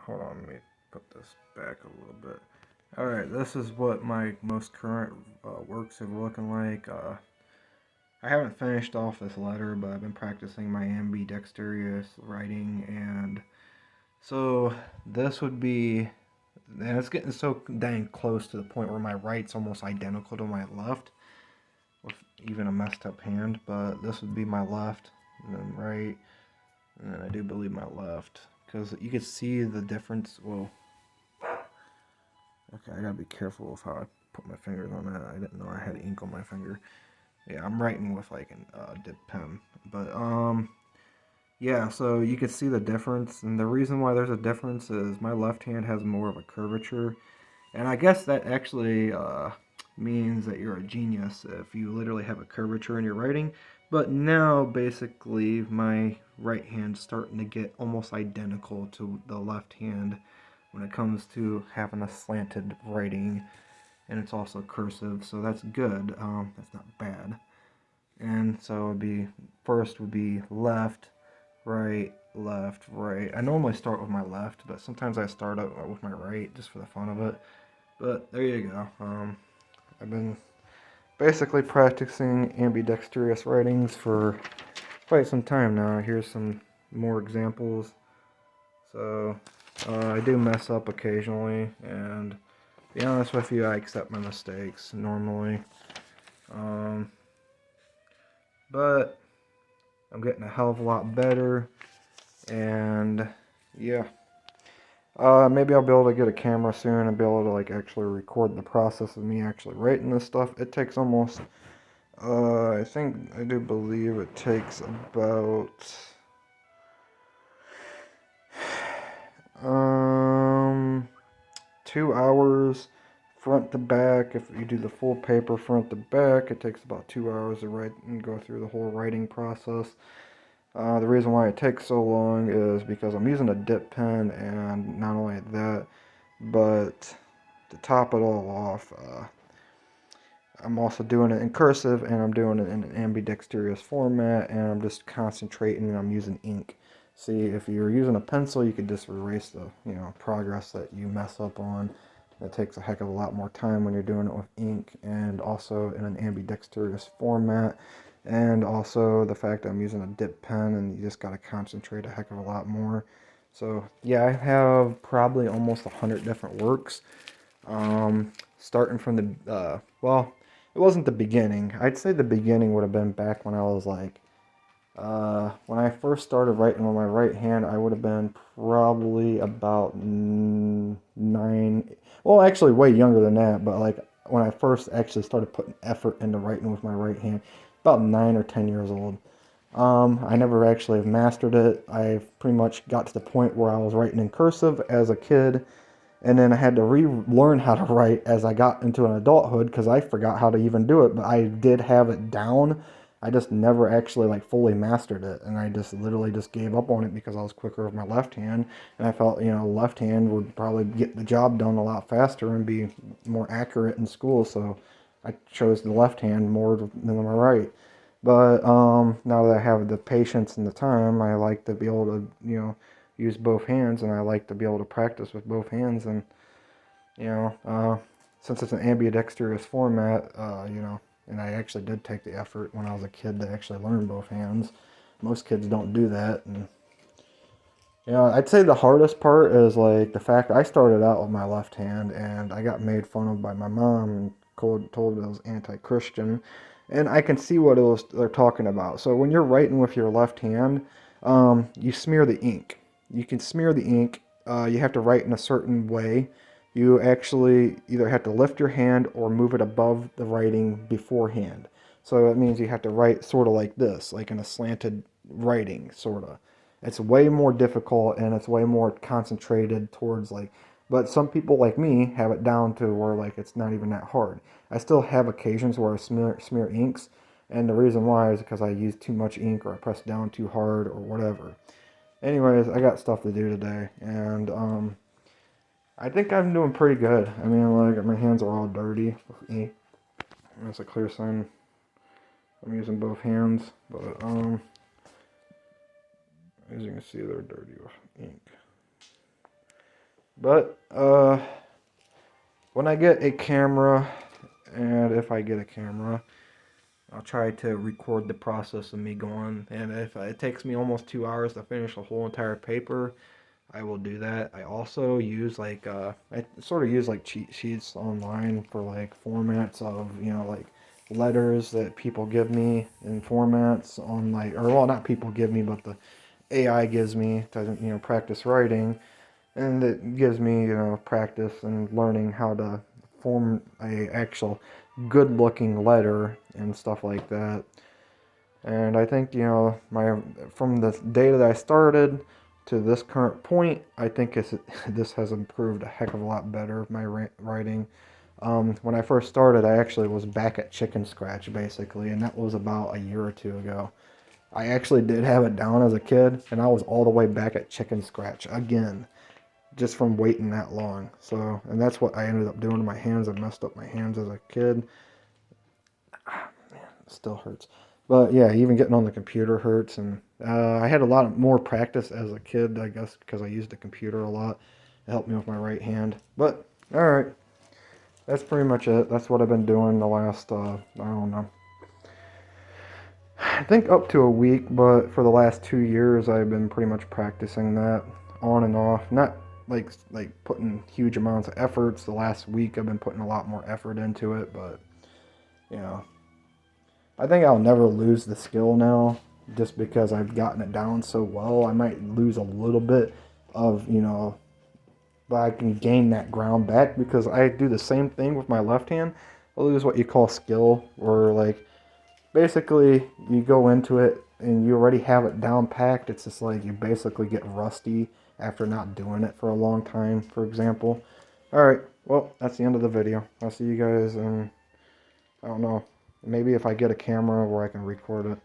hold on, let me put this back a little bit. Alright, this is what my most current works are looking like. I haven't finished off this letter, but I've been practicing my ambidextrous writing, and so this would be, and it's getting so dang close to the point where my right's almost identical to my left, with even a messed up hand, but this would be my left, and then right, and then I do believe my left, because you can see the difference. Well, okay, I gotta be careful with how I put my fingers on that. I didn't know I had ink on my finger. Yeah, I'm writing with like a dip pen, but yeah, so you can see the difference, and the reason why there's a difference is my left hand has more of a curvature, and I guess that actually means that you're a genius if you literally have a curvature in your writing. But now, basically, my right hand's starting to get almost identical to the left hand when it comes to having a slanted writing, and it's also cursive, so that's good. That's not bad. And so it'd be first would be left, right, left, right. I normally start with my left, but sometimes I start out with my right just for the fun of it. But there you go. I've been basically practicing ambidextrous writings for quite some time now. Here's some more examples. So I do mess up occasionally, and to be honest with you, I accept my mistakes normally. Um, but I'm getting a hell of a lot better, and yeah. Maybe I'll be able to get a camera soon and be able to like actually record the process of me actually writing this stuff. It takes almost, I do believe it takes about, um, 2 hours front to back. If you do the full paper front to back, it takes about 2 hours to write and go through the whole writing process. The reason why it takes so long is because I'm using a dip pen, and not only that, but to top it all off, I'm also doing it in cursive, and I'm doing it in an ambidextrous format, and I'm just concentrating, and I'm using ink. See, if you're using a pencil, you could just erase the, progress that you mess up on. It takes a heck of a lot more time when you're doing it with ink, and also in an ambidextrous format, and also the fact that I'm using a dip pen, and you just got to concentrate a heck of a lot more. So yeah, I have probably almost 100 different works, starting from well, it wasn't the beginning. I'd say the beginning would have been back when I was like, when I first started writing with my right hand, I would have been probably about 9, well, actually way younger than that, but like when I first actually started putting effort into writing with my right hand, about 9 or 10 years old. I never actually have mastered it. I've pretty much got to the point where I was writing in cursive as a kid, and then I had to relearn how to write as I got into an adulthood because I forgot how to even do it. But I did have it down. I just never actually like fully mastered it, and I just literally just gave up on it because I was quicker with my left hand, and I felt left hand would probably get the job done a lot faster and be more accurate in school. So I chose the left hand more than my right. But now that I have the patience and the time, I like to be able to use both hands, and I like to be able to practice with both hands. And you know, uh, since it's an ambidextrous format, and I actually did take the effort when I was a kid to actually learn both hands. Most kids don't do that, and I'd say the hardest part is like the fact I started out with my left hand, and I got made fun of by my mom and told it was anti-Christian, and I can see what it was they're talking about. So when you're writing with your left hand, you smear the ink. You can smear the ink. You have to write in a certain way. You actually either have to lift your hand or move it above the writing beforehand. So that means you have to write sort of like this, like in a slanted writing, sort of. It's way more difficult, and it's way more concentrated towards like, but some people like me have it down to where like it's not even that hard. I still have occasions where I smear inks, and the reason why is because I use too much ink or I press down too hard or whatever. Anyways, I got stuff to do today, and I think I'm doing pretty good. I mean, like my hands are all dirty with ink. That's a clear sign I'm using both hands, but as you can see, they're dirty with ink. But when I get a camera, and if I get a camera, I'll try to record the process of me going. And if it takes me almost 2 hours to finish a whole entire paper, I will do that. I also use like I sort of use like cheat sheets online for like formats of, you know, like letters that people give me in formats on like, or well, not people give me, but the AI gives me to, you know, practice writing, and it gives me, you know, practice and learning how to form a actual good looking letter and stuff like that. And I think, you know, my from the day that I started to this current point, I think this has improved a heck of a lot better, my writing. When I first started, I actually was back at chicken scratch, basically, and that was about a year or two ago. I actually did have it down as a kid, and I was all the way back at chicken scratch again, just from waiting that long. So, and that's what I ended up doing to my hands. I messed up my hands as a kid. It still hurts. But yeah, even getting on the computer hurts. And I had a lot more practice as a kid, I guess, because I used the computer a lot. It helped me with my right hand. But, alright, that's pretty much it. That's what I've been doing the last, I don't know, I think up to a week, but for the last 2 years, I've been pretty much practicing that on and off. Not like putting huge amounts of efforts. The last week, I've been putting a lot more effort into it, but, you know, I think I'll never lose the skill now just because I've gotten it down so well. I might lose a little bit of, you know, but I can gain that ground back because I do the same thing with my left hand. I lose what you call skill, where like basically you go into it and you already have it down packed. It's just like you basically get rusty after not doing it for a long time, for example. Alright, well, that's the end of the video. I'll see you guys in, I don't know, maybe if I get a camera where I can record it.